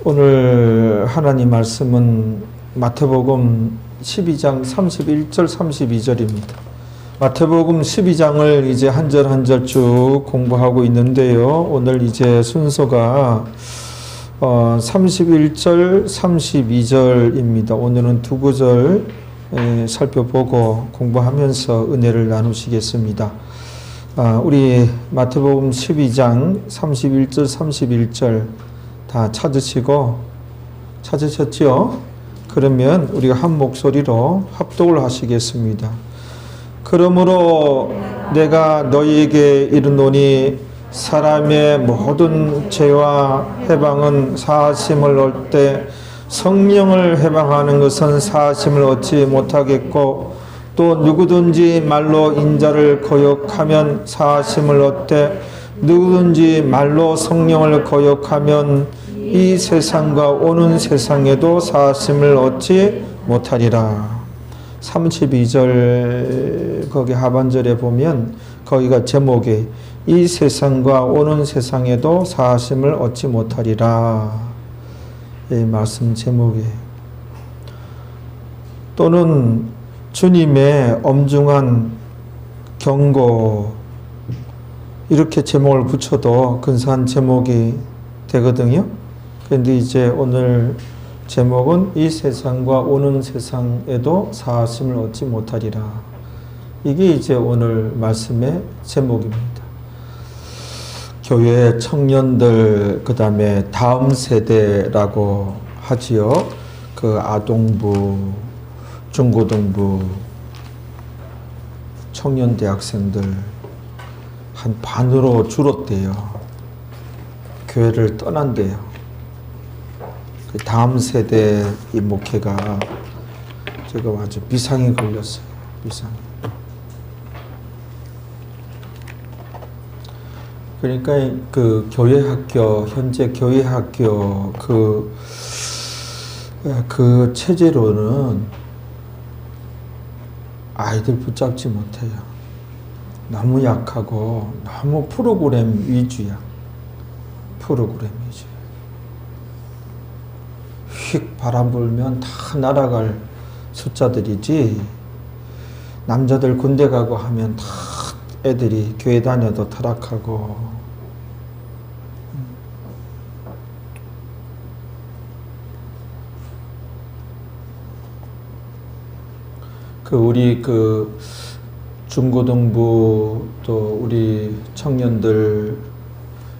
오늘 하나님 말씀은 마태복음 12장 31절 32절입니다. 마태복음 12장을 이제 한 절 한 절 쭉 공부하고 있는데요. 오늘 이제 순서가 31절 32절입니다. 오늘은 두 구절 살펴보고 공부하면서 은혜를 나누시겠습니다. 우리 마태복음 12장 31절 31절 다 찾으셨죠? 그러면 우리가 한 목소리로 합독을 하시겠습니다. 그러므로 내가 너희에게 이르노니 사람의 모든 죄와 해방은 사하심을 얻을 때 성령을 해방하는 것은 사하심을 얻지 못하겠고 또 누구든지 말로 인자를 거역하면 사하심을 얻되 누구든지 말로 성령을 거역하면 이 세상과 오는 세상에도 사하심을 얻지 못하리라. 32절 거기 하반절에 보면 거기가 제목이 이 세상과 오는 세상에도 사하심을 얻지 못하리라. 이 말씀 제목이에요. 또는 주님의 엄중한 경고 이렇게 제목을 붙여도 근사한 제목이 되거든요. 그런데 이제 오늘 제목은 이 세상과 오는 세상에도 사하심을 얻지 못하리라. 이게 이제 오늘 말씀의 제목입니다. 교회 청년들, 그 다음에 다음 세대라고 하지요. 그 아동부, 중고등부, 청년 대학생들 한 반으로 줄었대요. 교회를 떠난대요. 다음 세대 이 목회가 지금 아주 비상이 걸렸어요. 비상. 그러니까 그 교회 학교, 현재 교회 학교 그 체제로는 아이들 붙잡지 못해요. 너무 약하고 너무 프로그램 위주야. 프로그램 위주. 휙 바람 불면 다 날아갈 숫자들이지, 남자들 군대 가고 하면 다 애들이 교회 다녀도 타락하고. 우리 중고등부 또 우리 청년들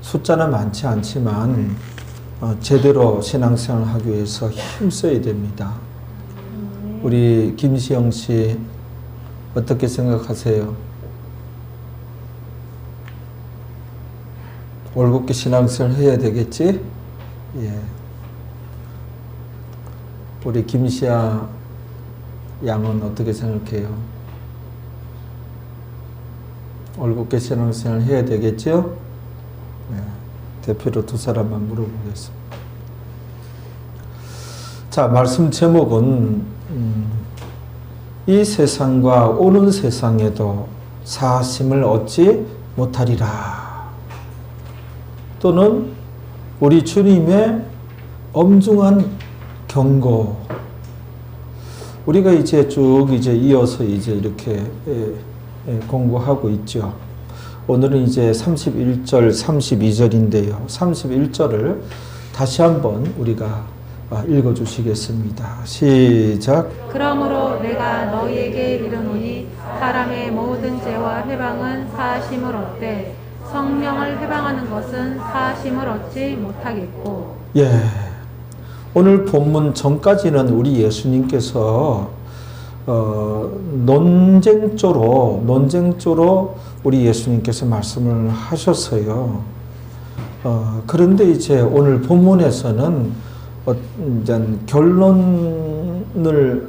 숫자는 많지 않지만 제대로 신앙생활을 하기 위해서 힘써야 됩니다. 우리 김시영 씨 어떻게 생각하세요? 올곧게 신앙생활 해야 되겠지? 예. 우리 김시아 양은 어떻게 생각해요? 올곧게 신앙생활 해야 되겠죠? 네. 대표로 두 사람만 물어보겠습니다. 자, 말씀 제목은 이 세상과 오는 세상에도 사하심을 얻지 못하리라. 또는 우리 주님의 엄중한 경고. 우리가 이제 쭉 이어서 이렇게 공부하고 있죠. 오늘은 이제 31절, 32절인데요. 31절을 다시 한번 우리가 읽어주시겠습니다. 시작. 그러므로 내가 너희에게 이르노니 사람의 모든 죄와 해방은 사하심을 얻되 성령을 해방하는 것은 사하심을 얻지 못하겠고. 예. 오늘 본문 전까지는 우리 예수님께서 논쟁조로 우리 예수님께서 말씀을 하셨어요. 그런데 이제 오늘 본문에서는 결론을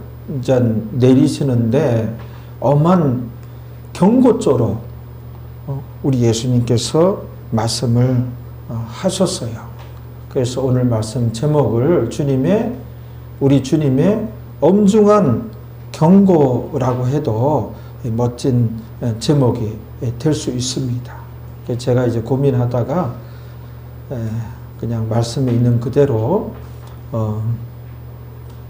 내리시는데 엄한 경고조로 우리 예수님께서 말씀을 하셨어요. 그래서 오늘 말씀 제목을 우리 주님의 엄중한 경고라고 해도 멋진 제목이 될 수 있습니다. 제가 이제 고민하다가 그냥 말씀에 있는 그대로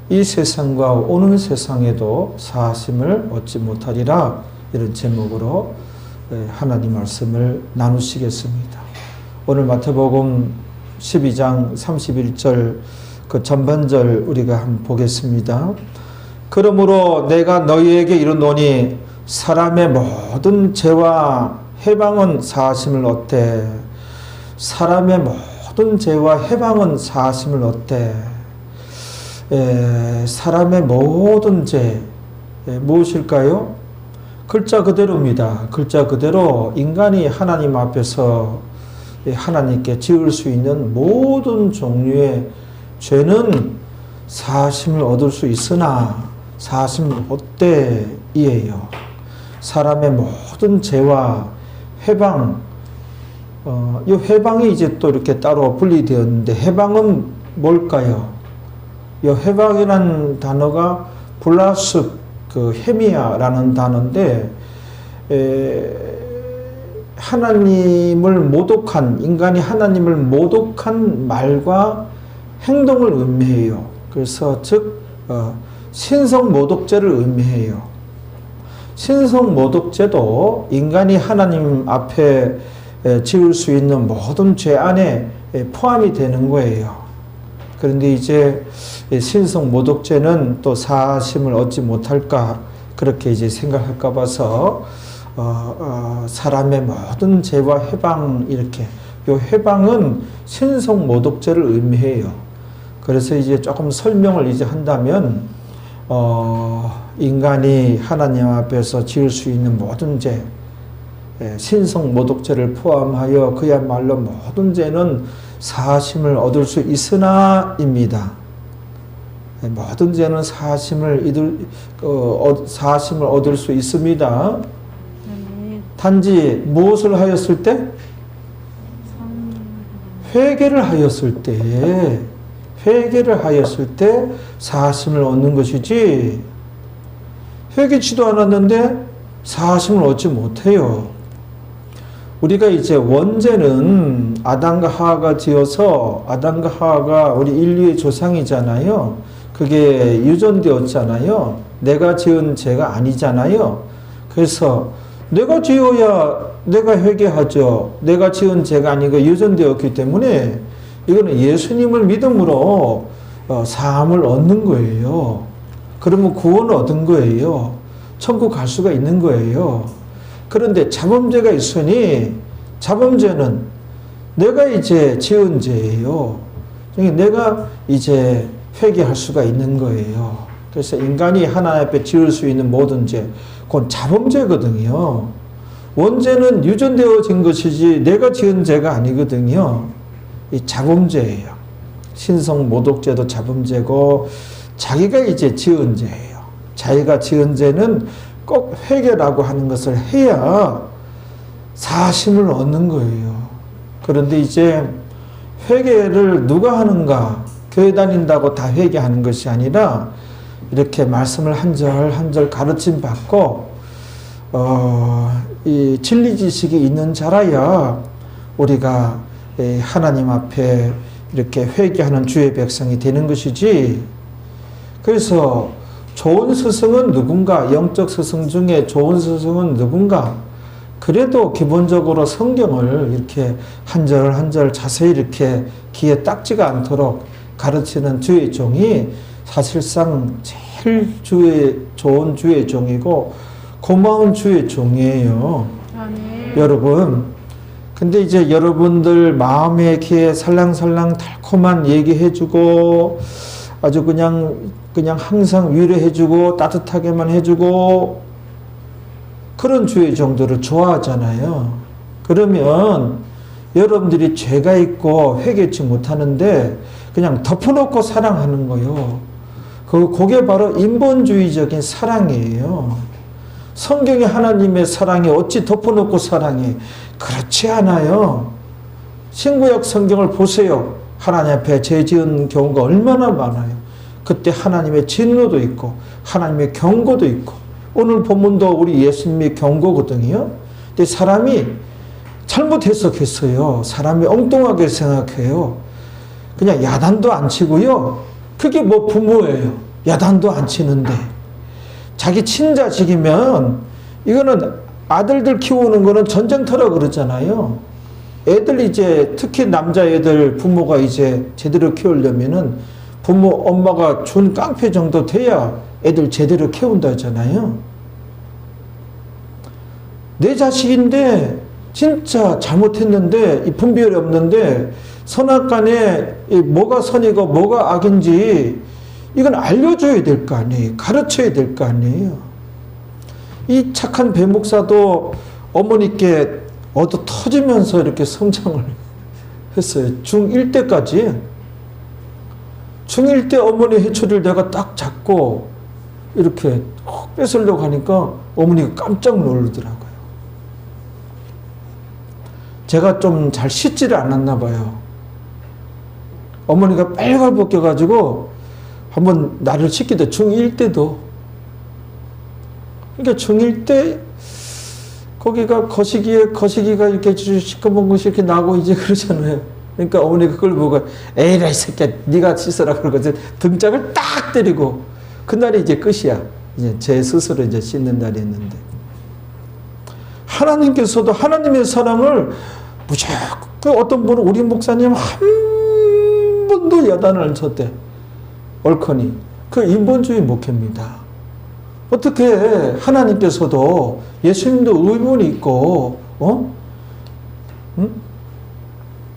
이 세상과 오는 세상에도 사하심을 얻지 못하리라. 이런 제목으로 하나님 말씀을 나누시겠습니다. 오늘 마태복음 12장 31절 그 전반절 우리가 한번 보겠습니다. 그러므로 내가 너희에게 이르노니 사람의 모든 죄와 해방은 사하심을 얻되 사람의 모든 죄와 해방은 사하심을 얻되 사람의 모든 죄 무엇일까요? 글자 그대로입니다. 글자 그대로 인간이 하나님 앞에서 하나님께 지을 수 있는 모든 종류의 죄는 사하심을 얻을 수 있으나 사하심을 얻되 이에요. 사람의 모든 죄와 해방, 이 해방이 이제 또 이렇게 따로 분리되었는데 해방은 뭘까요? 이 해방이라는 단어가 블라스 그 헤미아라는 단어인데 하나님을 모독한 인간이 하나님을 모독한 말과 행동을 의미해요. 그래서 즉 신성 모독죄를 의미해요. 신성 모독죄도 인간이 하나님 앞에 지을 수 있는 모든 죄 안에 포함이 되는 거예요. 그런데 이제 신성 모독죄는 또 사하심을 얻지 못할까 그렇게 이제 생각할까 봐서 사람의 모든 죄와 해방 이렇게 요 해방은 신성 모독죄를 의미해요. 그래서 이제 조금 설명을 이제 한다면 인간이 하나님 앞에서 지을 수 있는 모든 죄 신성 모독죄를 포함하여 그야말로 모든 죄는 사하심을 얻을 수 있으나입니다. 모든 죄는 사하심을 얻을 수 있습니다. 단지 무엇을 하였을 때? 회개를 하였을 때 사하심을 얻는 것이지 회개치도 않았는데 사하심을 얻지 못해요. 우리가 이제 원죄는 아담과 하와가 지어서 아담과 하와가 우리 인류의 조상이잖아요. 그게 유전되었잖아요. 내가 지은 죄가 아니잖아요. 그래서 내가 지어야 내가 회개하죠. 내가 지은 죄가 아니고 유전되었기 때문에 이거는 예수님을 믿음으로 사함을 얻는 거예요. 그러면 구원을 얻은 거예요. 천국 갈 수가 있는 거예요. 그런데 자범죄가 있으니 자범죄는 내가 이제 지은 죄예요. 내가 이제 회개할 수가 있는 거예요. 그래서 인간이 하나님 앞에 지을 수 있는 모든 죄, 그건 자범죄거든요. 원죄는 유전되어진 것이지 내가 지은 죄가 아니거든요. 이 자범죄예요. 신성 모독죄도 자범죄고 자기가 이제 지은 죄예요. 자기가 지은 죄는 꼭 회개라고 하는 것을 해야 사심을 얻는 거예요. 그런데 이제 회개를 누가 하는가? 교회 다닌다고 다 회개하는 것이 아니라 이렇게 말씀을 한 절 한 절 가르침 받고 이 진리 지식이 있는 자라야 우리가 하나님 앞에 이렇게 회개하는 주의 백성이 되는 것이지. 그래서 좋은 스승은 누군가? 영적 스승 중에 좋은 스승은 누군가? 그래도 기본적으로 성경을 이렇게 한 절 한 절 자세히 이렇게 귀에 딱지가 않도록 가르치는 주의 종이 사실상 제일 좋은 주의 종이고 고마운 주의 종이에요. 아멘. 여러분, 근데 이제 여러분들 마음에 귀에 살랑살랑 달콤한 얘기해주고 아주 그냥 항상 위로해주고 따뜻하게만 해주고 그런 주의 종들을 좋아하잖아요. 그러면 여러분들이 죄가 있고 회개치 못하는데 그냥 덮어놓고 사랑하는 거요. 그게 바로 인본주의적인 사랑이에요. 성경의 하나님의 사랑이 어찌 덮어놓고 사랑해? 그렇지 않아요. 신구약 성경을 보세요. 하나님 앞에 죄 지은 경우가 얼마나 많아요. 그때 하나님의 진노도 있고 하나님의 경고도 있고 오늘 본문도 우리 예수님의 경고거든요. 근데 사람이 잘못 해석했어요. 사람이 엉뚱하게 생각해요. 그냥 야단도 안 치고요. 그게 뭐 부모예요. 야단도 안 치는데. 자기 친자식이면 이거는 아들들 키우는 거는 전쟁터라 그러잖아요. 애들 이제 특히 남자애들 부모가 이제 제대로 키우려면은 부모 엄마가 준 깡패 정도 돼야 애들 제대로 키운다잖아요. 내 자식인데 진짜 잘못했는데 이 분별이 없는데 선악간에 뭐가 선이고 뭐가 악인지 이건 알려줘야 될 거 아니에요. 가르쳐야 될 거 아니에요. 이 착한 배 목사도 어머니께 얻어 터지면서 이렇게 성장을 했어요. 중1 때까지. 중1 때 어머니 해초리를 내가 딱 잡고 이렇게 뺏으려고 하니까 어머니가 깜짝 놀라더라고요. 제가 좀 잘 씻지를 않았나 봐요. 어머니가 빨갈 벗겨가지고 한번 나를 씻기도 중1 때도. 그러니까 중1 때 거기가 거시기가 이렇게 시커먼 것이 이렇게 나고 이제 그러잖아요. 그러니까 어머니가 그걸 보고 에이라 이 새끼야 네가 씻어라 그러고 등짝을 딱 때리고 그날이 이제 끝이야. 이제 제 스스로 이제 씻는 날이었는데 하나님께서도 하나님의 사랑을 무조건 어떤 분은 우리 목사님 한 번도 야단을 안 쳤대. 얼커니 그 인본주의 목회입니다. 어떻게 하나님께서도 예수님도 의문이 있고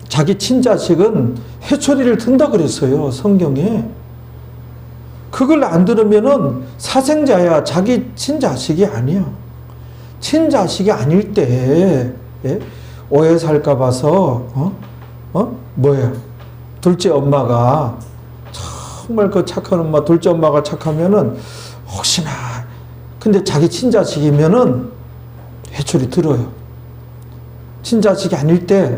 자기 친자식은 해초리를 든다 그랬어요. 성경에. 그걸 안 들으면은 사생자야. 자기 친자식이 아니야. 친자식이 아닐 때 오해 살까 봐서 뭐야 둘째 엄마가 정말 그 착한 엄마 둘째 엄마가 착하면은 혹시나 근데 자기 친자식이면은 해초리 들어요. 친자식이 아닐 때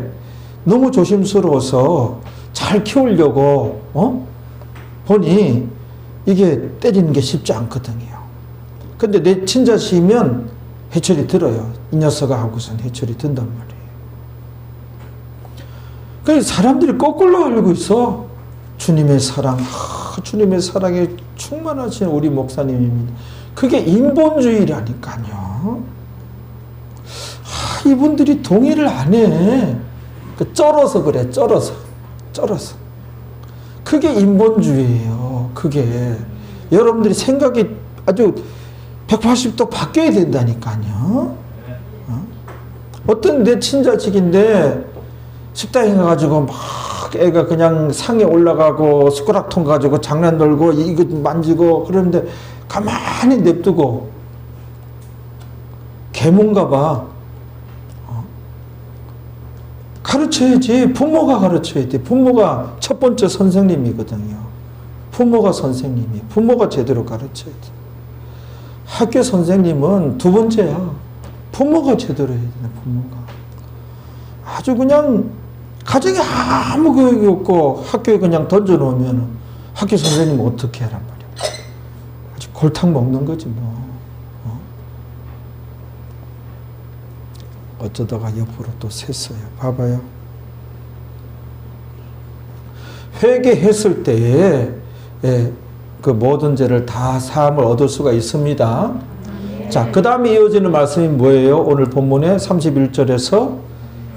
너무 조심스러워서 잘 키우려고 보니 이게 때리는 게 쉽지 않거든요. 근데 내 친자식이면 해초리 들어요. 이 녀석아 하고선 해초리 든단 말이에요. 그래서 사람들이 거꾸로 알고 있어. 주님의 사랑, 주님의 사랑에 충만하신 우리 목사님입니다. 그게 인본주의라니까요. 이분들이 동의를 안 해. 쩔어서 그래, 쩔어서. 그게 인본주의예요. 그게. 여러분들이 생각이 아주 180도 바뀌어야 된다니까요. 어떤 내 친자식인데 식당에 가가지고 막 애가 그냥 상에 올라가고 숟가락통 가지고 장난 놀고 이거 만지고 그러는데 가만히 냅두고 개몬가 봐. 가르쳐야지. 부모가 가르쳐야 돼. 부모가 첫 번째 선생님이거든요. 부모가 선생님이. 부모가 제대로 가르쳐야 돼. 학교 선생님은 두 번째야. 부모가 제대로 해야 돼. 부모가. 아주 그냥 가정에 아무 교육이 없고 학교에 그냥 던져놓으면 학교 선생님은 어떻게 하란 말이야. 아주 골탕 먹는 거지 뭐. 어쩌다가 옆으로 또 샜어요. 봐봐요. 회개했을 때에 그 모든 죄를 다 사함을 얻을 수가 있습니다. 자, 그 다음에 이어지는 말씀이 뭐예요? 오늘 본문의 31절에서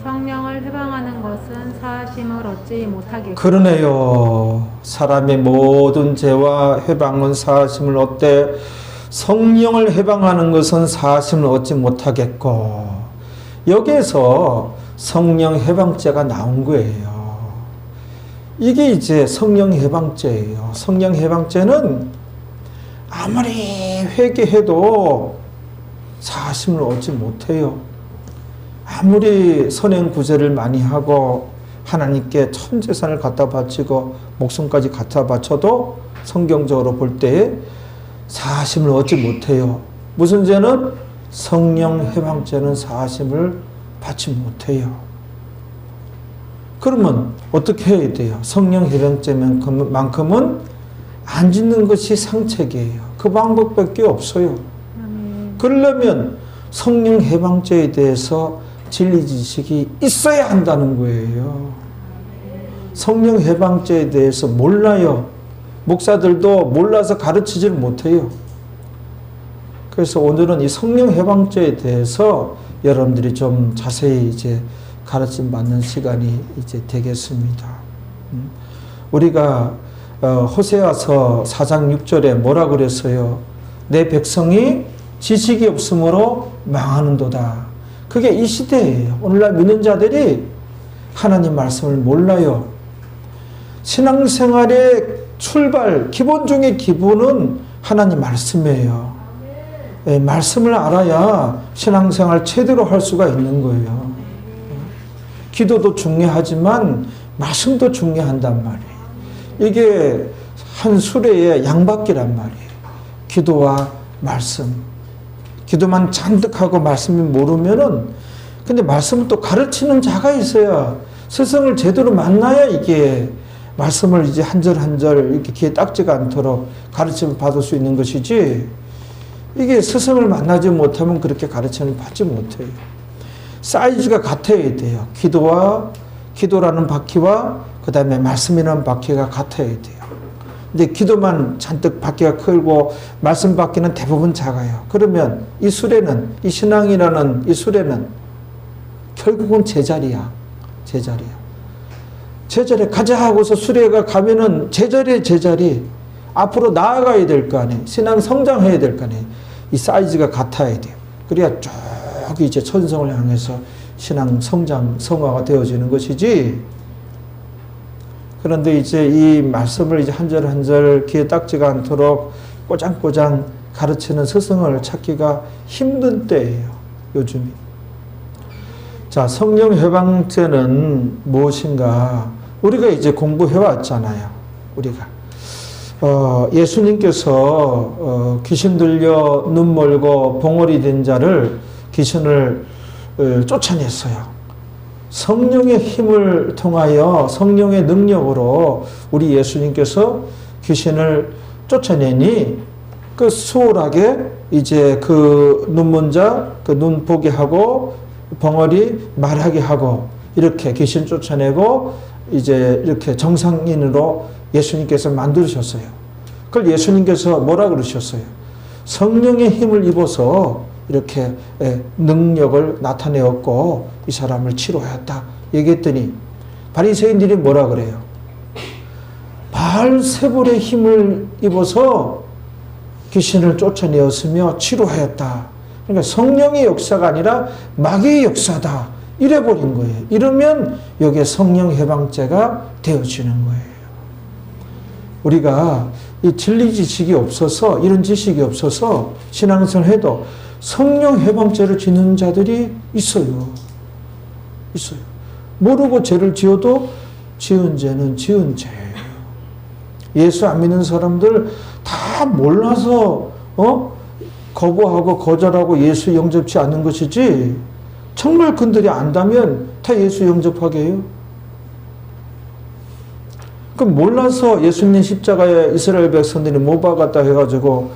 성령을 해방하는 것은 사하심을 얻지 못하겠고. 그러네요. 사람의 모든 죄와 해방은 사하심을 얻되 성령을 해방하는 것은 사하심을 얻지 못하겠고. 여기에서 성령 해방죄가 나온 거예요. 이게 이제 성령 해방죄예요. 성령 해방죄는 아무리 회개해도 사하심을 얻지 못해요. 아무리 선행 구제를 많이 하고 하나님께 천 재산을 갖다 바치고 목숨까지 갖다 바쳐도 성경적으로 볼 때에 사하심을 얻지 못해요. 무슨 죄는? 성령 해방죄는 사하심을 받지 못해요. 그러면 어떻게 해야 돼요? 성령 해방죄만큼은 안 짓는 것이 상책이에요. 그 방법밖에 없어요. 그러려면 성령 해방죄에 대해서 진리 지식이 있어야 한다는 거예요. 성령 해방죄에 대해서 몰라요. 목사들도 몰라서 가르치질 못해요. 그래서 오늘은 이 성령 해방죄에 대해서 여러분들이 좀 자세히 이제 가르침 받는 시간이 이제 되겠습니다. 우리가 호세아서 4장 6절에 뭐라 그랬어요? 내 백성이 지식이 없으므로 망하는도다. 그게 이 시대예요. 오늘날 믿는 자들이 하나님 말씀을 몰라요. 신앙생활의 출발, 기본 중의 기본은 하나님 말씀이에요. 예, 말씀을 알아야 신앙생활 제대로 할 수가 있는 거예요. 기도도 중요하지만 말씀도 중요한단 말이에요. 이게 한 수레의 양바퀴란 말이에요. 기도와 말씀. 기도만 잔뜩 하고 말씀이 모르면은, 근데 말씀을 또 가르치는 자가 있어야, 스승을 제대로 만나야 이게 말씀을 이제 한 절 한 절 이렇게 귀에 딱지가 않도록 가르침을 받을 수 있는 것이지, 이게 스승을 만나지 못하면 그렇게 가르침을 받지 못해요. 사이즈가 같아야 돼요. 기도라는 바퀴와 그 다음에 말씀이라는 바퀴가 같아야 돼요. 근데 기도만 잔뜩 바퀴가 크고 말씀 바퀴는 대부분 작아요. 그러면 이 수레는, 이 신앙이라는 이 수레는 결국은 제자리야. 제자리 가자 하고서 수레가 가면은 제자리 앞으로 나아가야 될 거 아니에요. 신앙 성장해야 될 거 아니에요. 이 사이즈가 같아야 돼요. 그래야 쭉 이제 천성을 향해서 신앙 성장, 성화가 되어지는 것이지. 그런데 이제 이 말씀을 이제 한 절 한 절 귀에 딱지가 않도록 꼬장꼬장 가르치는 스승을 찾기가 힘든 때예요. 요즘이. 자, 성령 해방죄는 무엇인가? 우리가 이제 공부해 왔잖아요. 우리가. 예수님께서 귀신 들려 눈 멀고 봉어리 된 자를 귀신을 쫓아냈어요. 성령의 힘을 통하여 성령의 능력으로 우리 예수님께서 귀신을 쫓아내니 그 수월하게 이제 그 눈먼 자, 그 눈 보게 하고 벙어리 말하게 하고 이렇게 귀신 쫓아내고 이제 이렇게 정상인으로 예수님께서 만드셨어요. 그걸 예수님께서 뭐라 그러셨어요? 성령의 힘을 입어서 이렇게 능력을 나타내었고 이 사람을 치료하였다 얘기했더니 바리새인들이 뭐라 그래요? 바알세불의 힘을 입어서 귀신을 쫓아내었으며 치료하였다. 그러니까 성령의 역사가 아니라 마귀의 역사다. 이래버린 거예요. 이러면 여기에 성령 해방죄가 되어지는 거예요. 우리가 이 진리 지식이 없어서, 이런 지식이 없어서 신앙생활 해도 성령 해방죄를 짓는 자들이 있어요. 모르고 죄를 지어도 지은 죄는 지은 죄예요. 예수 안 믿는 사람들 다 몰라서 거부하고 거절하고 예수 영접치 않는 것이지, 정말 그들이 안다면 다 예수 영접하게 해요. 그럼 못라서 예수님 십자가에 이스라엘 백성들이 못 박았다 해가지고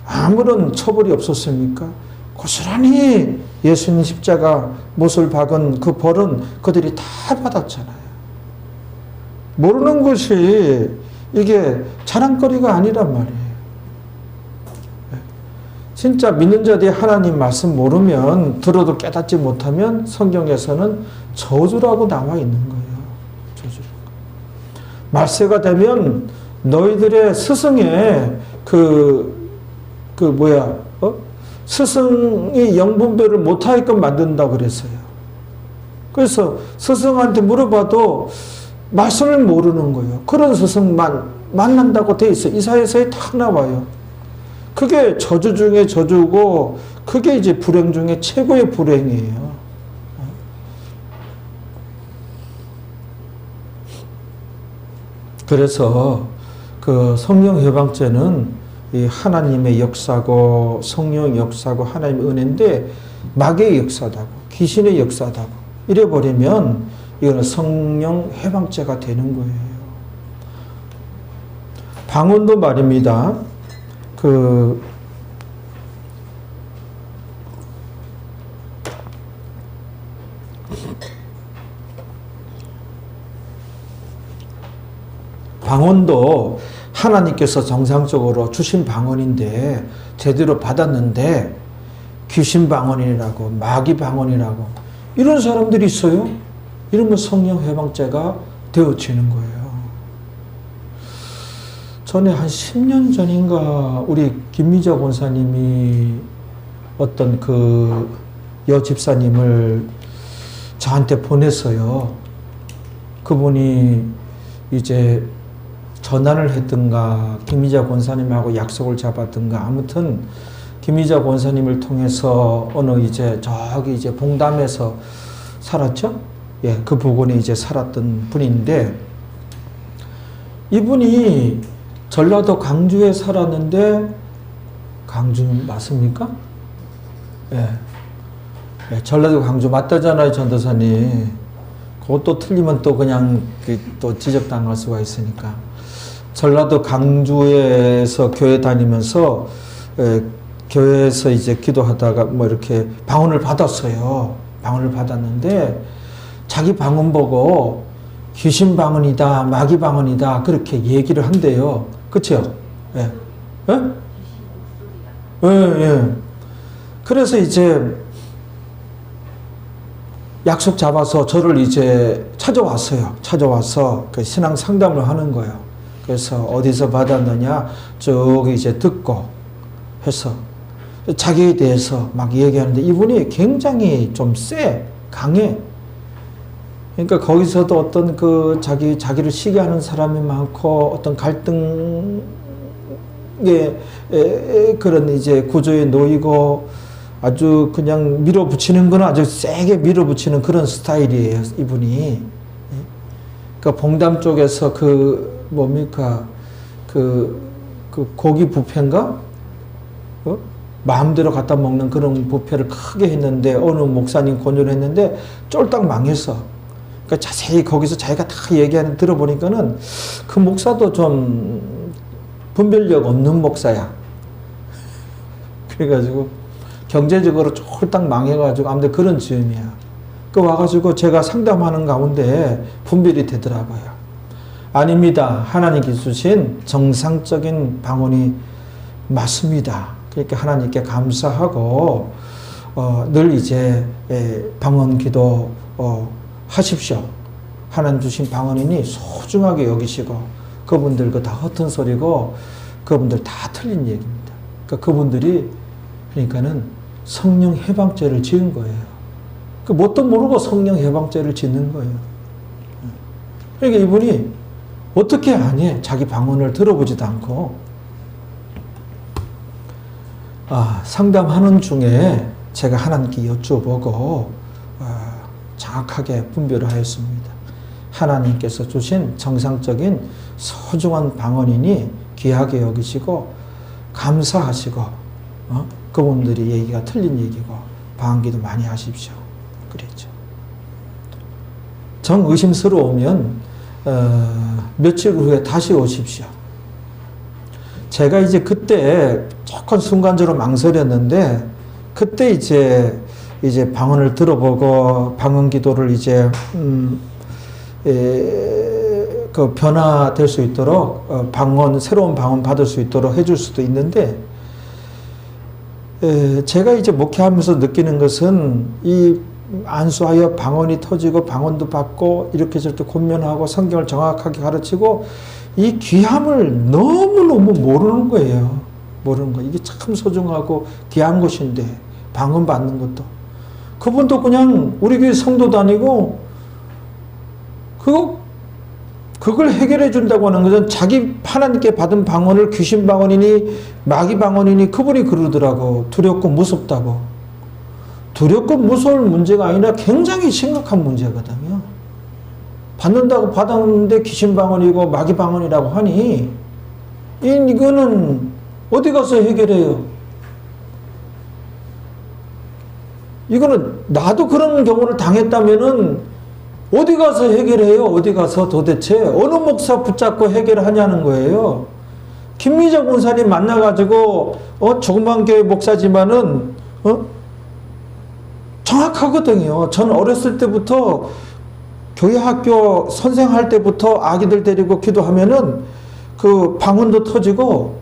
아무런 처벌이 없었습니까? 고스란히 예수님 십자가 못을 박은 그 벌은 그들이 다 받았잖아요. 모르는 것이 이게 자랑거리가 아니란 말이에요. 진짜 믿는 자들이 하나님 말씀 모르면, 들어도 깨닫지 못하면 성경에서는 저주라고 나와 있는 거예요. 저주라고. 말세가 되면 너희들의 스승의 스승이 영분별을 못하게끔 만든다 그랬어요. 그래서 스승한테 물어봐도 말씀을 모르는 거예요. 그런 스승만 만난다고 돼 있어요. 이사야서에 딱 나와요. 그게 저주 중에 저주고, 그게 이제 불행 중에 최고의 불행이에요. 그래서 그 성령 해방죄는 이 하나님의 역사고, 성령 역사고, 하나님의 은혜인데 마귀의 역사다고, 귀신의 역사다고 이래버리면 이거는 성령 해방죄가 되는 거예요. 방언도 말입니다. 방언도 하나님께서 정상적으로 주신 방언인데 제대로 받았는데 귀신 방언이라고 마귀 방언이라고 이런 사람들이 있어요. 이러면 성령 해방죄가 되어지는 거예요. 전에 한 10년 전인가 우리 김미자 권사님이 어떤 그 여집사님을 저한테 보냈어요. 그분이 이제 전화를 했든가 김미자 권사님하고 약속을 잡았든가 아무튼 김미자 권사님을 통해서 어느 이제 저기 이제 봉담에서 살았죠? 예, 그 부근에 이제 살았던 분인데 이분이 전라도 강주에 살았는데 강주 맞습니까? 예. 예, 전라도 강주 맞다잖아요, 전도사님. 그것도 틀리면 또 그냥 또 지적당할 수가 있으니까. 전라도 강주에서 교회 다니면서 교회에서 이제 기도하다가 뭐 이렇게 방언을 받았어요. 방언을 받았는데 자기 방언 보고 귀신 방언이다, 마귀 방언이다 그렇게 얘기를 한대요. 그렇죠? 예. 예? 예, 예. 그래서 이제 약속 잡아서 저를 이제 찾아왔어요. 찾아와서 그 신앙 상담을 하는 거예요. 그래서 어디서 받았느냐 저기 이제 듣고 해서 자기에 대해서 막 얘기하는데 이분이 굉장히 좀 강해. 그러니까 거기서도 어떤 그 자기를 시기하는 사람이 많고 어떤 갈등의 그런 이제 구조에 놓이고 아주 그냥 밀어붙이는 건 아주 세게 밀어붙이는 그런 스타일이에요, 이분이. 그러니까 봉담 쪽에서 그 뭡니까 그 고기 뷔페인가? 마음대로 갖다 먹는 그런 뷔페를 크게 했는데 어느 목사님 권유를 했는데 쫄딱 망했어. 그러니까 자세히 거기서 자기가 다 얘기하는 들어보니까는 그 목사도 좀 분별력 없는 목사야. 그래가지고 경제적으로 쫄딱 망해가지고 아무튼 그런 즈음이야. 그 와가지고 제가 상담하는 가운데 분별이 되더라고요. 아닙니다. 하나님께 주신 정상적인 방언이 맞습니다. 그러니까 하나님께 감사하고 늘 이제 방언 기도 하십시오. 하나님 주신 방언이니 소중하게 여기시고 그분들 그 다 허튼 소리고 그분들 다 틀린 얘기입니다. 그러니까 그분들이 그러니까는 성령 해방죄를 지은 거예요. 그 뭣도 모르고 성령 해방죄를 짓는 거예요. 그러니까 이분이 어떻게 아니? 자기 방언을 들어보지도 않고 상담하는 중에 제가 하나님께 여쭤보고 정확하게 분별을 하였습니다. 하나님께서 주신 정상적인 소중한 방언이니 귀하게 여기시고 감사하시고 그분들이 얘기가 틀린 얘기고 방언기도 많이 하십시오. 그랬죠. 정 의심스러우면 며칠 후에 다시 오십시오. 제가 이제 그때 조금 순간적으로 망설였는데 그때 이제 방언을 들어보고 방언 기도를 이제 그 변화될 수 있도록 새로운 방언 받을 수 있도록 해줄 수도 있는데 제가 이제 목회하면서 느끼는 것은 이 안수하여 방언이 터지고 방언도 받고 이렇게 저렇게 권면하고 성경을 정확하게 가르치고 이 귀함을 너무너무 모르는 거예요. 모르는 거. 이게 참 소중하고 귀한 것인데 방언 받는 것도. 그분도 그냥 우리 교회 성도도 아니고 그걸 해결해 준다고 하는 것은 자기 하나님께 받은 방언을 귀신 방언이니 마귀 방언이니 그분이 그러더라고. 두렵고 무섭다고. 두렵고 무서울 문제가 아니라 굉장히 심각한 문제거든요. 받는다고 받았는데 귀신 방언이고 마귀 방언이라고 하니 이거는 어디 가서 해결해요? 이거는 나도 그런 경우를 당했다면은 어디 가서 해결해요? 어디 가서 도대체 어느 목사 붙잡고 해결하냐는 거예요. 김미자 권사님 만나가지고 조그만 교회 목사지만은 정확하거든요. 전 어렸을 때부터 교회 학교 선생할 때부터 아기들 데리고 기도하면은 그 방언도 터지고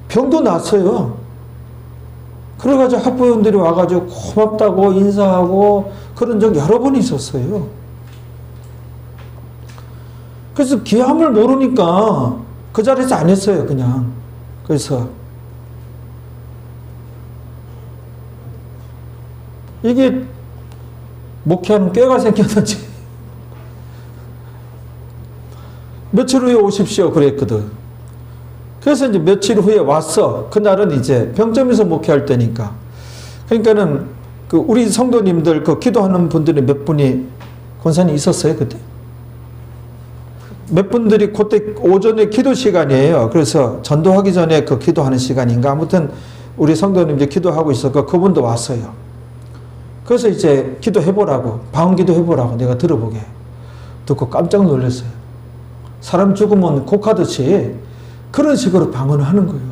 병도 났어요. 그래가지고 학부형들이 와가지고 고맙다고 인사하고 그런 적 여러 번 있었어요. 그래서 기함을 모르니까 그 자리에서 안 했어요, 그냥. 그래서 이게 목회하는 꾀가 생겼는지 며칠 후에 오십시오 그랬거든. 그래서 이제 며칠 후에 왔어. 그날은 이제 병점에서 목회할 때니까. 그러니까는 그 우리 성도님들 그 기도하는 분들이 몇 분이 권사님 있었어요 그때? 몇 분들이 그때 오전에 기도 시간이에요. 그래서 전도하기 전에 그 기도하는 시간인가 아무튼 우리 성도님들 기도하고 있었고 그분도 왔어요. 그래서 이제 기도해보라고 방언 기도해보라고 내가 들어보게 듣고 깜짝 놀랐어요. 사람 죽으면 곡하듯이 그런 식으로 방언을 하는 거예요.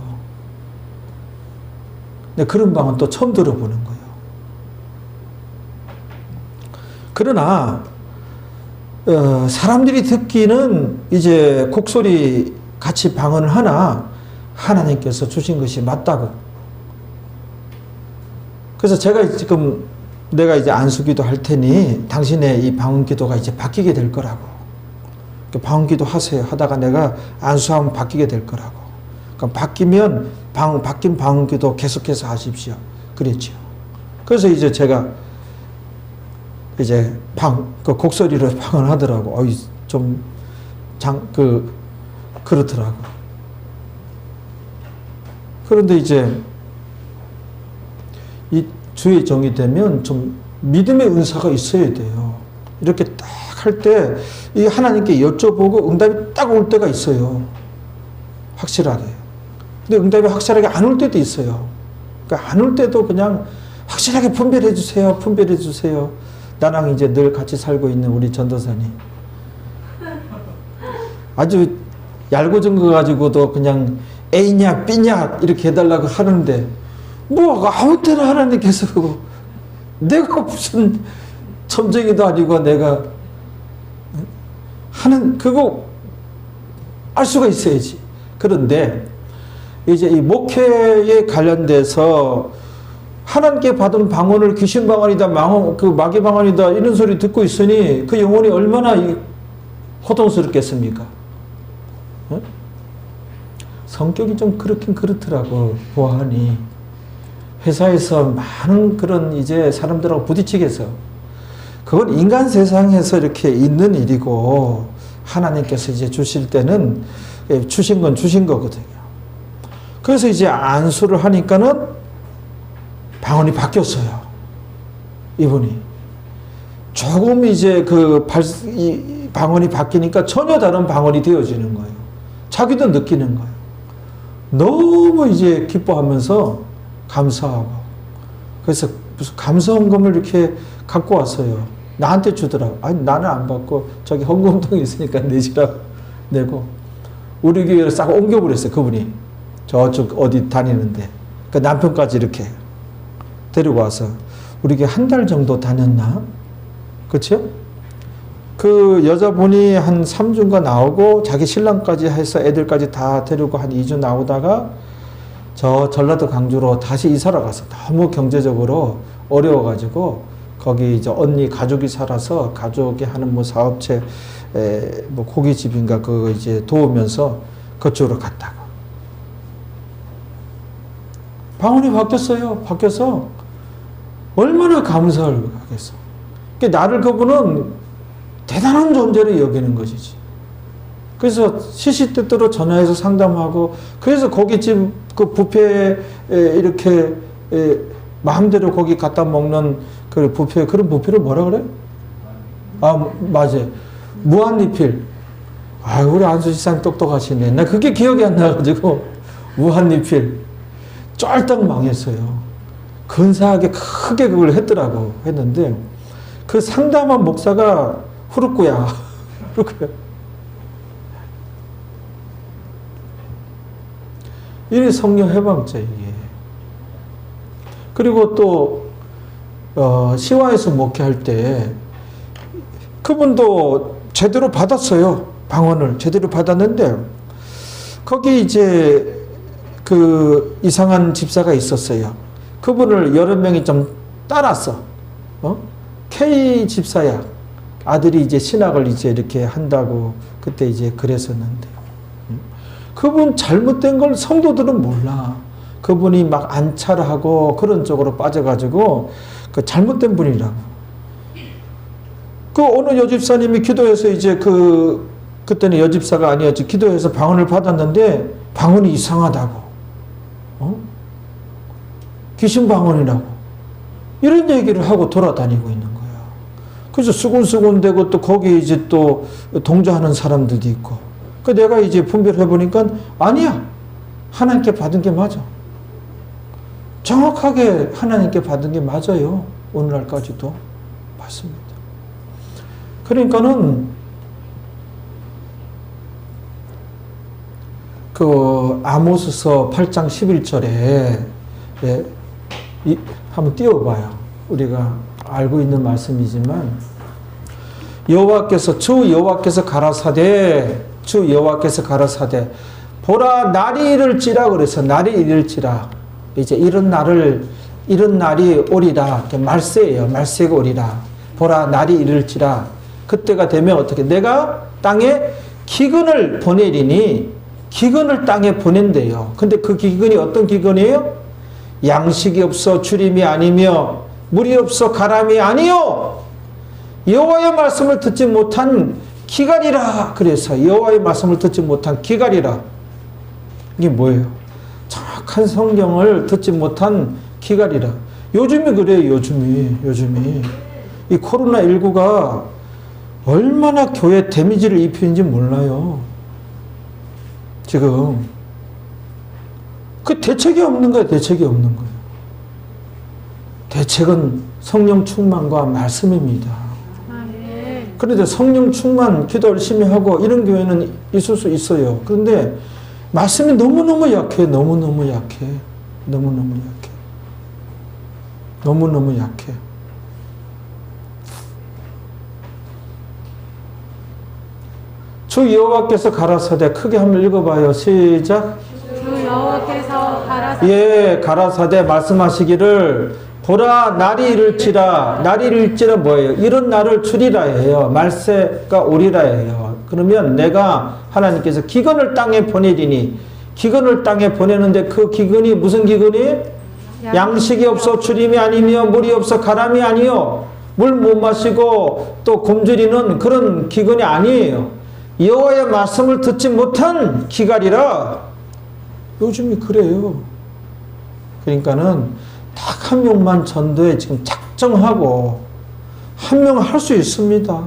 근데 그런 방언 또 처음 들어보는 거예요. 그러나 사람들이 듣기는 이제 곡소리 같이 방언을 하나 하나님께서 주신 것이 맞다고. 그래서 제가 지금 내가 이제 안수기도 할 테니 당신의 이 방언 기도가 이제 바뀌게 될 거라고. 방언 기도 하세요. 하다가 내가 안수하면 바뀌게 될 거라고. 그러니까 바뀌면 바뀐 방언 기도 계속해서 하십시오. 그랬죠. 그래서 이제 제가 이제 그 곡소리로 방언을 하더라고. 그렇더라고. 그런데 이제 이 주의 정이 되면 좀 믿음의 은사가 있어야 돼요. 이렇게 딱 할 때 이 하나님께 여쭤보고 응답이 딱 올 때가 있어요. 확실하게. 근데 응답이 확실하게 안 올 때도 있어요. 그러니까 안 올 때도 그냥 확실하게 분별해 주세요. 분별해 주세요. 나랑 이제 늘 같이 살고 있는 우리 전도사님. 아주 얄궂은 거 가지고도 그냥 A냐 B냐 이렇게 해달라고 하는데 뭐 아무 때나 하나님께서 내가 무슨 점쟁이도 아니고 내가 하는 그거 알 수가 있어야지. 그런데 이제 이 목회에 관련돼서 하나님께 받은 방언을 귀신 방언이다, 마귀 방언이다 이런 소리 듣고 있으니 그 영혼이 얼마나 호동스럽겠습니까? 응? 성격이 좀 그렇긴 그렇더라고 보아하니. 회사에서 많은 그런 이제 사람들하고 부딪히겠어. 그건 인간 세상에서 이렇게 있는 일이고 하나님께서 이제 주실 때는 주신 건 주신 거거든요. 그래서 이제 안수를 하니까는 방언이 바뀌었어요. 이분이. 조금 이제 이 방언이 바뀌니까 전혀 다른 방언이 되어지는 거예요. 자기도 느끼는 거예요. 너무 이제 기뻐하면서 감사하고. 그래서 무슨 감사원금을 이렇게 갖고 왔어요. 나한테 주더라고. 아니, 나는 안 받고 저기 헌금통이 있으니까 내시라고 내고. 우리 교회를 싹 옮겨버렸어요. 그분이. 저쪽 어디 다니는데. 그 남편까지 이렇게 데리고 와서. 우리 교회 한 달 정도 다녔나? 그쵸? 그 여자분이 한 3주인가 나오고 자기 신랑까지 해서 애들까지 다 데리고 한 2주 나오다가 저 전라도 강주로 다시 이사를 갔어. 너무 경제적으로 어려워가지고 거기 이제 언니 가족이 살아서 가족이 하는 뭐 사업체 뭐 고깃집인가 그거 이제 도우면서 그쪽으로 갔다고. 방언이 바뀌었어요. 바뀌어서 얼마나 감사를 하겠어. 그러니까 나를 그분은 대단한 존재로 여기는 것이지. 그래서 시시때때로 전화해서 상담하고 그래서 고깃집 그 뷔페에 이렇게 마음대로 거기 갖다 먹는 그 뷔페, 그런 뷔페를 뭐라 그래? 아, 맞아요. 무한리필. 아, 우리 안수 지사님 똑똑하시네. 나 그게 기억이 안 나가지고 무한리필. 쫄딱 망했어요. 근사하게 크게 그걸 했더라고. 했는데 그 상담한 목사가 후루꾸야. 후루꾸야. 이게 성령 해방자 이게. 그리고 또 시와에서 목회할 때 그분도 제대로 받았어요. 방언을 제대로 받았는데 거기 이제 그 이상한 집사가 있었어요. 그분을 여러 명이 좀 따랐어. K 집사야. 아들이 이제 신학을 이제 이렇게 한다고 그때 이제 그랬었는데 그분 잘못된 걸 성도들은 몰라. 그분이 막 안찰하고 그런 쪽으로 빠져가지고 그 잘못된 분이라고. 그 어느 여집사님이 기도해서 이제 그때는 여집사가 아니었지. 기도해서 방언을 받았는데 방언이 이상하다고. 귀신 방언이라고. 이런 얘기를 하고 돌아다니고 있는 거야. 그래서 수군수군대고 또 거기 이제 또 동조하는 사람들도 있고. 그 내가 이제 분별해 보니까 아니야. 하나님께 받은 게 맞아. 정확하게 하나님께 받은 게 맞아요. 오늘날까지도 맞습니다. 그러니까는 그 아모스서 8장 11절에 한번 띄워봐요. 우리가 알고 있는 말씀이지만 여호와께서 주 여호와께서 가라사대 주 여호와께서 가라사대 보라 날이 이를지라 그래서 날이 이를지라 이제 이런 날이 오리라 말세예요. 말세가 오리라. 보라 날이 이를지라 그때가 되면 어떻게 내가 땅에 기근을 보내리니 기근을 땅에 보낸대요. 근데 그 기근이 어떤 기근이에요? 양식이 없어 주림이 아니며 물이 없어 가람이 아니요 여호와의 말씀을 듣지 못한 기갈이라. 그래서 여호와의 말씀을 듣지 못한 기갈이라. 이게 뭐예요? 정확한 성경을 듣지 못한 기갈이라. 요즘이 그래요. 요즘이 이 코로나19가 얼마나 교회에 데미지를 입히는지 몰라요. 지금 그 대책이 없는 거예요. 대책이 없는 거예요. 대책은 성령 충만과 말씀입니다. 그런데 성령 충만 기도 열심히 하고 이런 교회는 있을 수 있어요. 그런데 말씀이 너무너무 약해. 너무너무 약해. 주 여호와께서 가라사대 크게 한번 읽어봐요. 시작. 주 여호와께서 가라사대 예, 가라사대 말씀하시기를 보라 날이 이를지라. 날이 이를지라 뭐예요? 이런 날을 주리라 해요. 말세가 오리라 해요. 그러면 내가 하나님께서 기근을 땅에 보내리니 기근을 땅에 보내는데 그 기근이 무슨 기근이? 양식이 없어 주림이 아니며 물이 없어 가람이 아니요 물 못 마시고 또 굶주리는 그런 기근이 아니에요. 여호와의 말씀을 듣지 못한 기갈이라. 요즘이 그래요. 그러니까는 딱 한 명만 전도에 지금 작정하고 한 명 할 수 있습니다.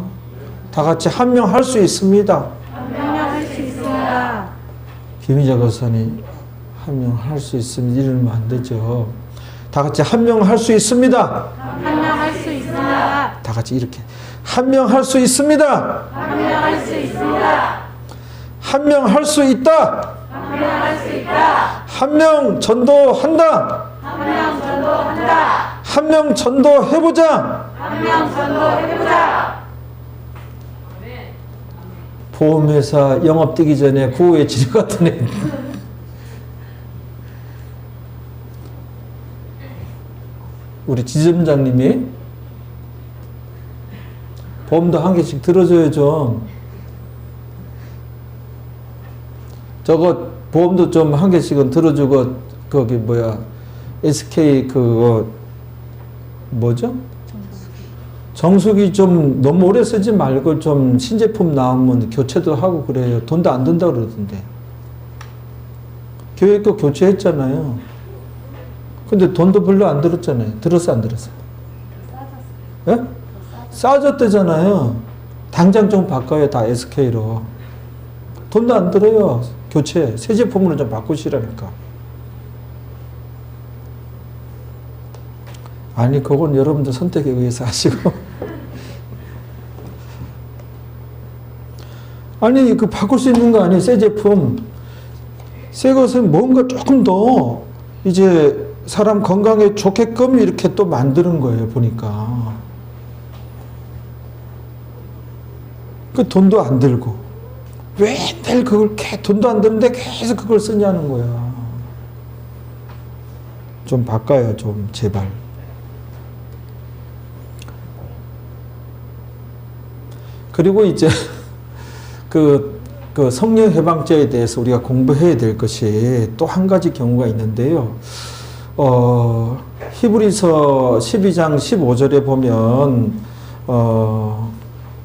다 같이 한 명 할 수 있습니다. 한 명 할 수 있습니다. 김희자 거사님 한 명 할 수 있습니다. 이러면 안 되죠. 다 같이 한 명 할 수 있습니다. 한 명 할 수 있습니다. 다 같이 이렇게 한 명 할 수 있습니다. 한 명 할 수 있습니다. 한 명 할 수 있다. 한 명 할 수 있다. 한 명 전도한다. 한 명 전도한다. 한 명 전도해보자. 한 명 전도해보자. 보험회사 영업 뛰기 전에 구호에 지뢰 같은 애. 우리 지점장님이 보험도 한 개씩 들어줘야죠. 저거 보험도 좀 한 개씩은 들어주고 거기 SK 그거 뭐죠? 정수기 좀 너무 오래 쓰지 말고 좀 신제품 나오면 교체도 하고 그래요. 돈도 안 든다 그러던데. 교회 거 교체했잖아요. 근데 돈도 별로 안 들었잖아요. 들었어 안 들었어요? 예? 싸졌대잖아요. 당장 좀 바꿔요. 다 SK로. 돈도 안 들어요. 교체. 새 제품으로 좀 바꾸시라니까. 아니 그건 여러분들 선택에 의해서 하시고 아니 그 바꿀 수 있는 거 아니에요. 새 제품 새 것은 뭔가 조금 더 이제 사람 건강에 좋게끔 이렇게 또 만드는 거예요. 보니까 그 돈도 안 들고 왜 매일 그걸 돈도 안 드는데 계속 그걸 쓰냐는 거야. 좀 바꿔요, 좀 제발. 그리고 이제 그 성령 해방죄에 대해서 우리가 공부해야 될 것이 또 한 가지 경우가 있는데요. 히브리서 12장 15절에 보면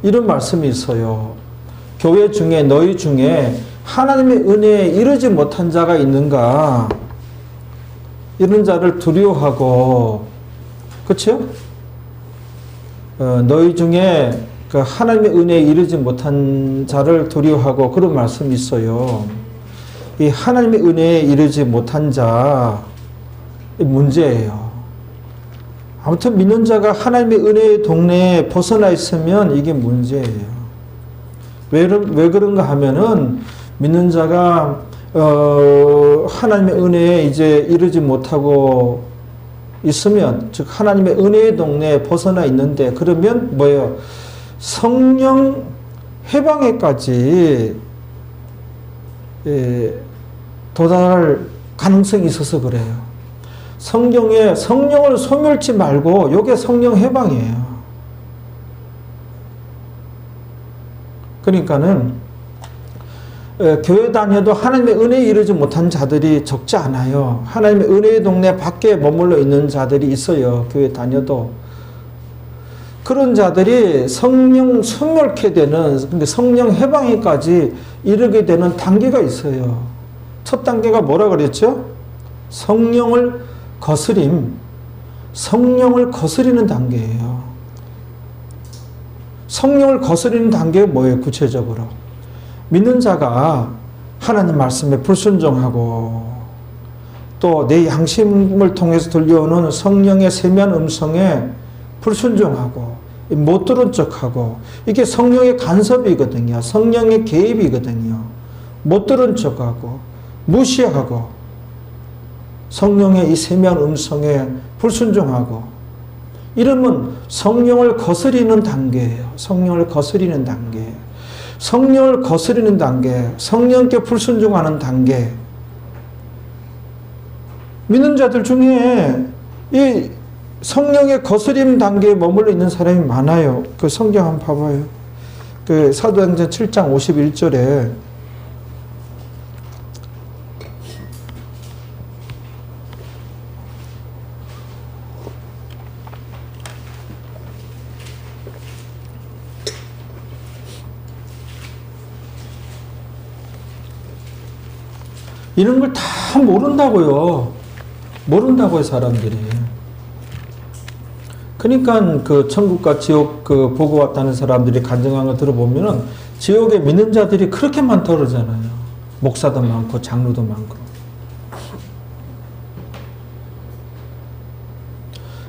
이런 말씀이 있어요. 교회 중에 너희 중에 하나님의 은혜에 이르지 못한 자가 있는가? 이런 자를 두려워하고, 그렇죠? 너희 중에 그 하나님의 은혜에 이르지 못한 자를 두려워하고 그런 말씀이 있어요. 이 하나님의 은혜에 이르지 못한 자 문제예요. 아무튼 믿는 자가 하나님의 은혜의 동네에 벗어나 있으면 이게 문제예요. 왜 그런가 하면은 믿는 자가 하나님의 은혜에 이제 이르지 못하고 있으면, 즉 하나님의 은혜의 동네에 벗어나 있는데, 그러면 뭐예요? 성령 해방에까지 도달할 가능성이 있어서 그래요. 성령을 소멸치 말고 이게 성령 해방이에요. 그러니까는 교회 다녀도 하나님의 은혜에 이르지 못한 자들이 적지 않아요. 하나님의 은혜의 동네 밖에 머물러 있는 자들이 있어요. 교회 다녀도. 그런 자들이 성령 소멸케 되는, 근데 성령 해방에까지 이르게 되는 단계가 있어요. 첫 단계가 뭐라 그랬죠? 성령을 거스리는 단계예요. 성령을 거스리는 단계가 뭐예요? 구체적으로 믿는 자가 하나님 말씀에 불순종하고 또 내 양심을 통해서 들려오는 성령의 세미한 음성에 불순종하고 못 들은 척하고, 이게 성령의 간섭이거든요. 성령의 개입이거든요. 못 들은 척하고 무시하고 성령의 이 세미한 음성에 불순종하고, 이러면 성령을 거스리는 단계예요. 성령을 거스리는 단계. 성령을 거스리는 단계. 성령께 불순종하는 단계. 믿는 자들 중에 이 성령의 거스림 단계에 머물러 있는 사람이 많아요. 그 성경 한번 봐봐요. 그 사도행전 7장 51절에 이런 걸 다 모른다고요. 모른다고요, 사람들이. 그러니까 그 천국과 지옥 그 보고 왔다는 사람들이 간증한 거 들어보면은 지옥에 믿는 자들이 그렇게 많다고 그러잖아요. 목사도 많고 장로도 많고.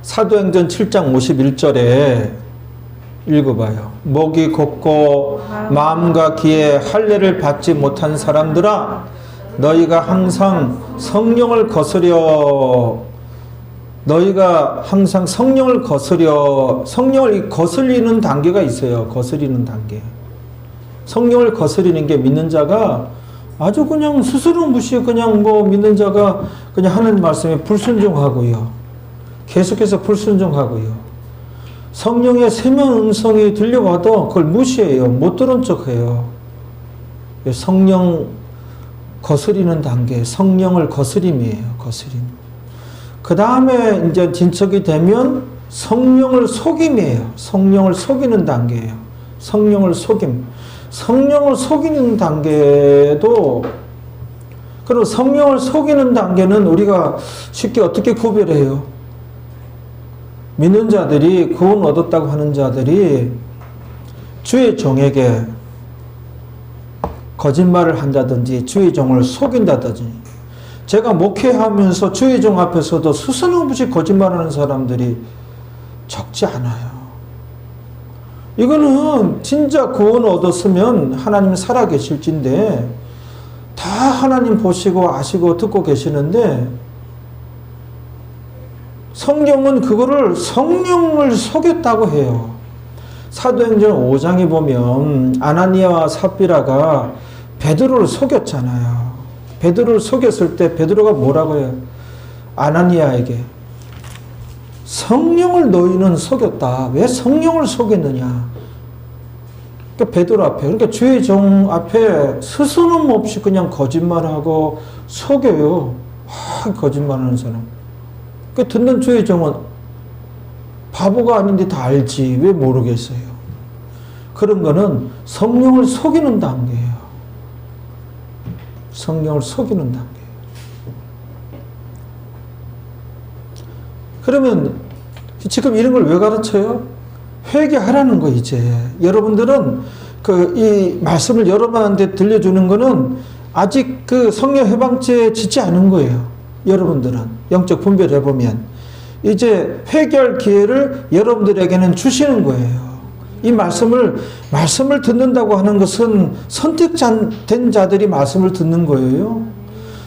사도행전 7장 51절에 읽어봐요. 목이 곱고 마음과 귀에 할례를 받지 못한 사람들아, 너희가 항상 성령을 거스려 성령을 거슬리는 단계가 있어요. 거스리는 단계. 성령을 거스리는 게 믿는 자가 아주 그냥 스스로 무시, 그냥 믿는 자가 그냥 하나님 말씀에 불순종하고요. 계속해서 불순종하고요. 성령의 세미한 음성이 들려와도 그걸 무시해요. 못 들은 척해요. 성령 거스리는 단계, 성령을 거스림이에요. 거스림. 그 다음에 이제 진척이 되면 성령을 속임이에요. 성령을 속이는 단계예요. 성령을 속임. 성령을 속이는 단계도, 그리고 성령을 속이는 단계는 우리가 쉽게 어떻게 구별해요? 믿는 자들이, 구원 얻었다고 하는 자들이 주의 종에게 거짓말을 한다든지 주의 종을 속인다든지, 제가 목회하면서 주의 종 앞에서도 스스럼없이 거짓말하는 사람들이 적지 않아요. 이거는 진짜 구원 얻었으면 하나님 살아계실진데 다 하나님 보시고 아시고 듣고 계시는데, 성경은 그거를 성령을 속였다고 해요. 사도행전 5장에 보면 아나니아와 삽비라가 베드로를 속였잖아요. 베드로를 속였을 때 베드로가 뭐라고 해요? 아나니아에게 성령을 너희는 속였다. 왜 성령을 속였느냐? 그러니까 베드로 앞에, 그러니까 주의 종 앞에 스스럼 없이 그냥 거짓말하고 속여요. 거짓말하는 사람. 그 듣는 주의 종은 바보가 아닌데 다 알지 왜 모르겠어요? 그런 거는 성령을 속이는 단계예요. 성령을 속이는 단계. 그러면 지금 이런 걸 왜 가르쳐요? 회개하라는 거 이제. 여러분들은 이 말씀을 여러분한테 들려주는 거는 아직 그 성령 해방죄에 짓지 않은 거예요. 여러분들은 영적 분별해 보면 이제 회개할 기회를 여러분들에게는 주시는 거예요. 이 말씀을 듣는다고 하는 것은 선택된 자들이 말씀을 듣는 거예요.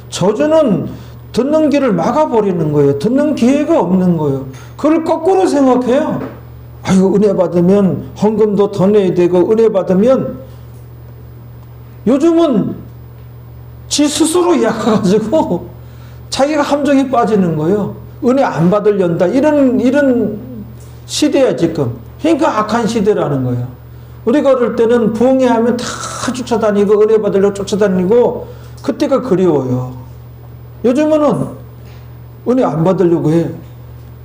저주는 듣는 길을 막아버리는 거예요. 듣는 기회가 없는 거예요. 그걸 거꾸로 생각해요. 아이고, 은혜 받으면 헌금도 더 내야 되고, 은혜 받으면 요즘은 지 스스로 약해가지고 자기가 함정에 빠지는 거예요. 은혜 안 받으련다. 이런 시대야, 지금. 그러니까 악한 시대라는 거예요. 우리가 어릴 때는 부흥회 하면 다 쫓아다니고, 은혜 받으려고 쫓아다니고, 그때가 그리워요. 요즘은 은혜 안 받으려고 해.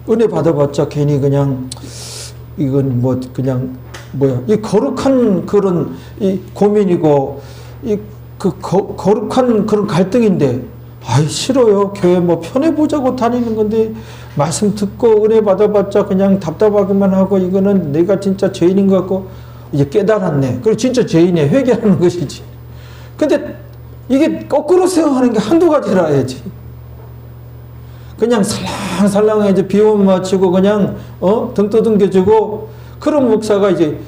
은혜 받아봤자 괜히 그냥, 이건 뭐, 그냥, 뭐야. 이 거룩한 그런, 이 고민이고, 거룩한 그런 갈등인데, 아이, 싫어요. 교회 뭐 편해보자고 다니는 건데, 말씀 듣고 은혜 받아봤자 그냥 답답하기만 하고, 이거는 내가 진짜 죄인인 것 같고, 이제 깨달았네. 그리고 진짜 죄인이야. 회개하는 것이지. 근데 이게 거꾸로 생각하는 게 한두 가지라 해야지. 그냥 살랑살랑 이제 비움 맞추고 그냥, 등 떠듬겨주고, 그런 목사가 이제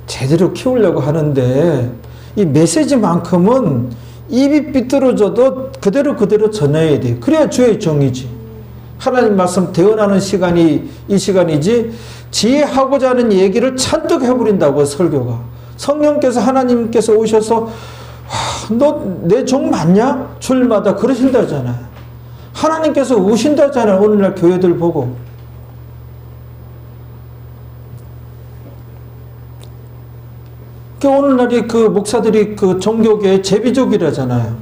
제대로 키우려고 하는데, 이 메시지만큼은 입이 삐뚤어져도 그대로 전해야 돼. 그래야 주의 종이지. 하나님 말씀 대언하는 시간이 이 시간이지, 지혜하고자 하는 얘기를 잔뜩 해버린다고, 설교가. 성령께서, 하나님께서 오셔서 너 내 종 맞냐? 주일마다 그러신다잖아요. 하나님께서 오신다잖아요. 오늘날 교회들 보고. 오늘날이 그 목사들이 그 종교계의 제비족이라잖아요.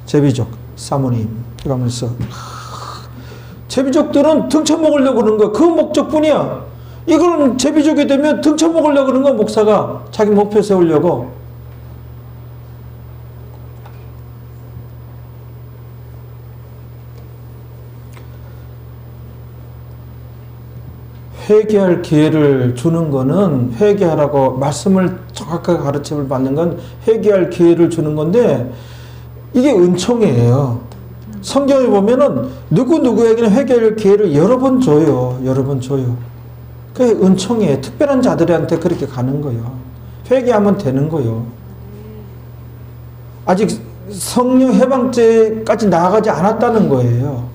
제비족, 사모님. 그러면서 제비족들은 등쳐먹으려고 그러는 거야. 그 목적뿐이야. 이거는 제비족이 되면 등쳐먹으려고 그러는 거야, 목사가. 자기 목표 세우려고. 회개할 기회를 주는 거는, 회개하라고 말씀을 정확하게 가르침을 받는 건 회개할 기회를 주는 건데, 이게 은총이에요. 성경에 보면은 누구에게는 회개할 기회를 여러 번 줘요. 여러 번 줘요. 그게 은총이에요. 특별한 자들한테 그렇게 가는 거예요. 회개하면 되는 거예요. 아직 성령 해방죄까지 나아가지 않았다는 거예요.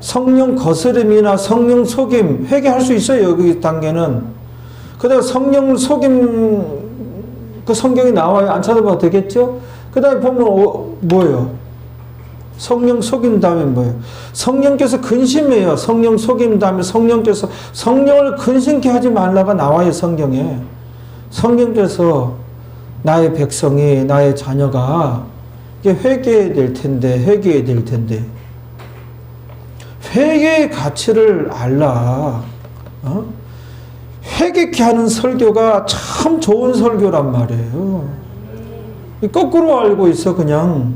성령 거스름이나 성령 속임 회개할 수 있어요. 여기 단계는. 그다음에 성령 속임 그 성경이 나와요. 안 찾아봐도 되겠죠? 그다음에 보면 뭐예요? 성령 속임 다음에 뭐예요? 성령께서 근심해요. 성령 속임 다음에 성령께서 성령을 근심케 하지 말라가 나와요. 성경에. 성령께서 나의 백성이, 나의 자녀가 이게 회개해야 될 텐데 회개의 가치를 알라. 회개케 하는 설교가 참 좋은 설교란 말이에요. 거꾸로 알고 있어. 그냥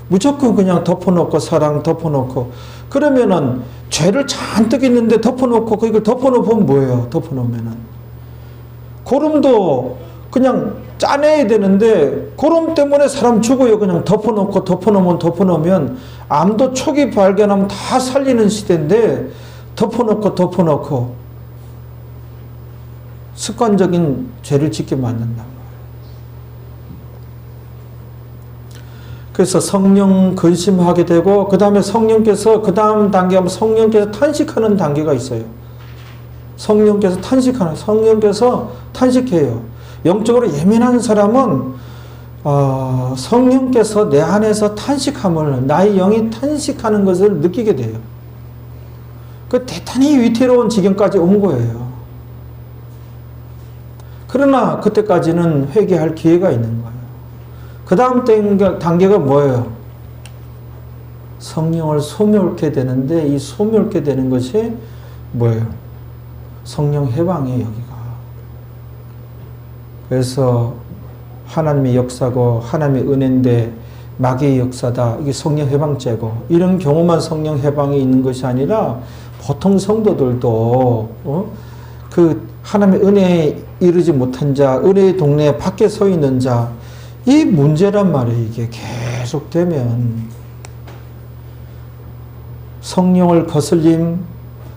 무조건 그냥 덮어놓고, 사랑 덮어놓고, 그러면은 죄를 잔뜩 있는데 덮어놓고, 그걸 덮어놓으면 뭐예요? 덮어놓으면은 고름도 그냥 짜내야 되는데 고름 때문에 사람 죽어요. 그냥 덮어놓으면 암도 초기 발견하면 다 살리는 시대인데, 덮어놓고 습관적인 죄를 짓게 만든단 말이에요. 그래서 성령 근심하게 되고, 그 다음에 성령께서, 그 다음 단계 하면 성령께서 탄식하는 단계가 있어요. 성령께서 탄식해요. 영적으로 예민한 사람은 성령께서 내 안에서 탄식함을, 나의 영이 탄식하는 것을 느끼게 돼요. 그 대단히 위태로운 지경까지 온 거예요. 그러나 그때까지는 회개할 기회가 있는 거예요. 그 다음 단계가 뭐예요? 성령을 소멸케 되는데, 이 소멸케 되는 것이 뭐예요? 성령 해방이에요, 여기가. 그래서 하나님의 역사고 하나님의 은혜인데 마귀의 역사다. 이게 성령 해방죄고, 이런 경우만 성령 해방이 있는 것이 아니라 보통 성도들도 그 하나님의 은혜에 이르지 못한 자, 은혜의 동네 밖에 서 있는 자, 이 문제란 말이에요. 이게 계속되면 성령을 거슬림,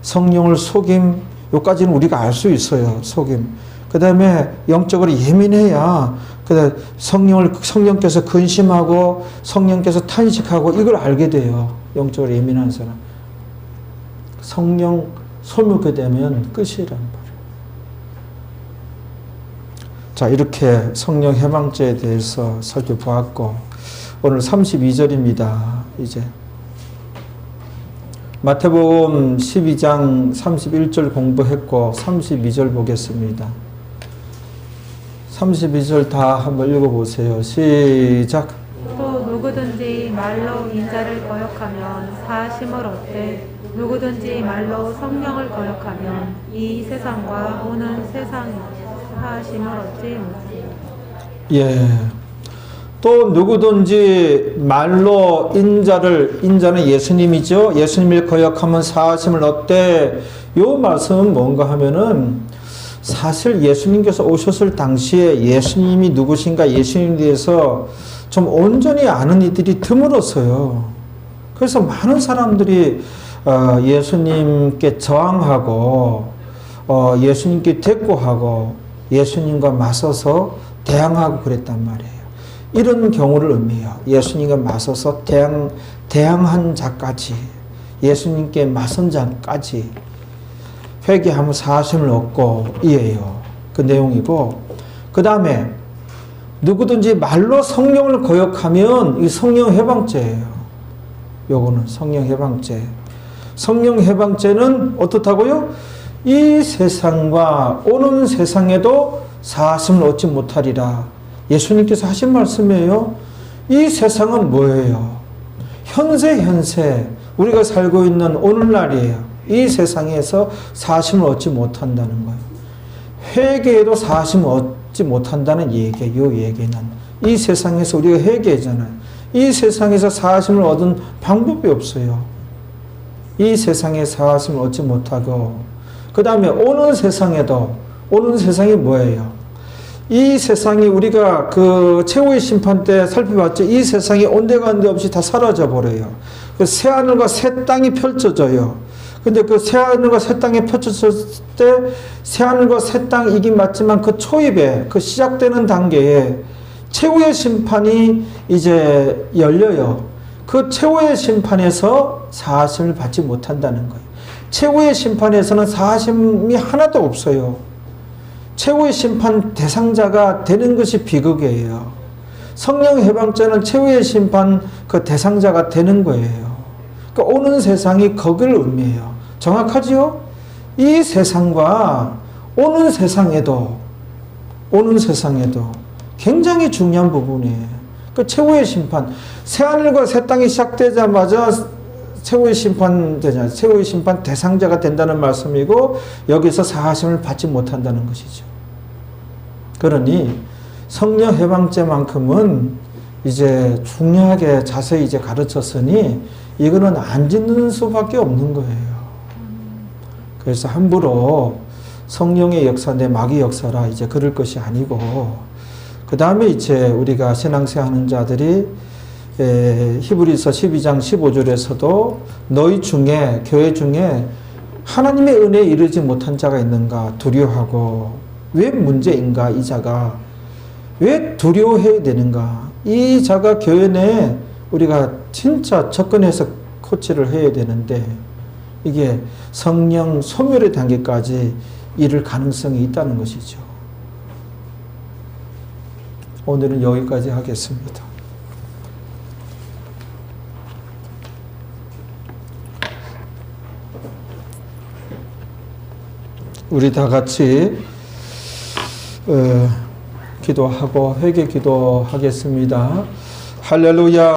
성령을 속임, 요까지는 우리가 알 수 있어요. 속임. 그 다음에 영적으로 예민해야 그다음에 성령께서 근심하고 성령께서 탄식하고 이걸 알게 돼요. 영적으로 예민한 사람. 성령 소멸게 되면 끝이란 말이에요. 자, 이렇게 성령 해방죄에 대해서 살펴보았고, 오늘 32절입니다. 이제 마태복음 12장 31절 공부했고 32절 보겠습니다. 32절 다 한번 읽어보세요. 시작. 또 누구든지 말로 인자를 거역하면 사하심을 얻되 누구든지 말로 성령을 거역하면 이 세상과 오는 세상이 사하심을 얻지 못합니다. 예. 또 누구든지 말로 인자는 예수님이죠. 예수님을 거역하면 사하심을 얻되, 요 말씀은 뭔가 하면은 사실 예수님께서 오셨을 당시에 예수님이 누구신가, 예수님에 대해서 좀 온전히 아는 이들이 드물었어요. 그래서 많은 사람들이 예수님께 저항하고 예수님께 대꾸하고 예수님과 맞서서 대항하고 그랬단 말이에요. 이런 경우를 의미해요. 예수님과 맞서서 대항한 자까지, 예수님께 맞선 자까지 회개하면 사하심을 얻고, 이에요. 그 내용이고, 그 다음에 누구든지 말로 성령을 거역하면 이 성령 해방죄예요. 요거는 성령 해방죄. 성령 해방죄는 어떻다고요? 이 세상과 오는 세상에도 사하심을 얻지 못하리라. 예수님께서 하신 말씀이에요. 이 세상은 뭐예요? 현세 우리가 살고 있는 오늘날이에요. 이 세상에서 사하심을 얻지 못한다는 거예요. 회개에도 사하심을 얻지 못한다는 얘기예요. 이 얘기는 이 세상에서 우리가 회개잖아요. 이 세상에서 사하심을 얻은 방법이 없어요. 이 세상에 사하심을 얻지 못하고, 그 다음에 오는 세상에도, 오는 세상이 뭐예요? 이 세상이 우리가 그 최후의 심판 때 살펴봤죠. 이 세상이 온데간데 없이 다 사라져 버려요. 그 새하늘과 새 땅이 펼쳐져요. 근데 그 새하늘과 새 땅이 펼쳐졌을 때 새하늘과 새 땅이긴 맞지만 그 초입에, 그 시작되는 단계에 최후의 심판이 이제 열려요. 그 최후의 심판에서 사하심을 받지 못한다는 거예요. 최후의 심판에서는 사하심이 하나도 없어요. 최후의 심판 대상자가 되는 것이 비극이에요. 성령 해방죄는 최후의 심판 그 대상자가 되는 거예요. 그러니까 오는 세상이 거기를 의미해요. 정확하지요? 이 세상과 오는 세상에도 굉장히 중요한 부분이에요. 그 최후의 심판, 새하늘과 새 땅이 시작되자마자 최후의 심판 되냐, 최후의 심판 대상자가 된다는 말씀이고, 여기서 사하심을 받지 못한다는 것이죠. 그러니 성령 해방죄만큼은 이제 중요하게 자세히 이제 가르쳤으니 이거는 안 짓는 수밖에 없는 거예요. 그래서 함부로 성령의 역사, 내 마귀 역사라 이제 그럴 것이 아니고, 그 다음에 이제 우리가 신앙생활 하는 자들이 히브리서 12장 15절에서도 너희 중에, 교회 중에 하나님의 은혜에 이르지 못한 자가 있는가 두려워하고, 왜 문제인가, 이 자가 왜 두려워해야 되는가, 이 자가 교회 내에 우리가 진짜 접근해서 코치를 해야 되는데, 이게 성령 소멸의 단계까지 이를 가능성이 있다는 것이죠. 오늘은 여기까지 하겠습니다. 우리 다 같이 기도하고 회개 기도하겠습니다. 할렐루야.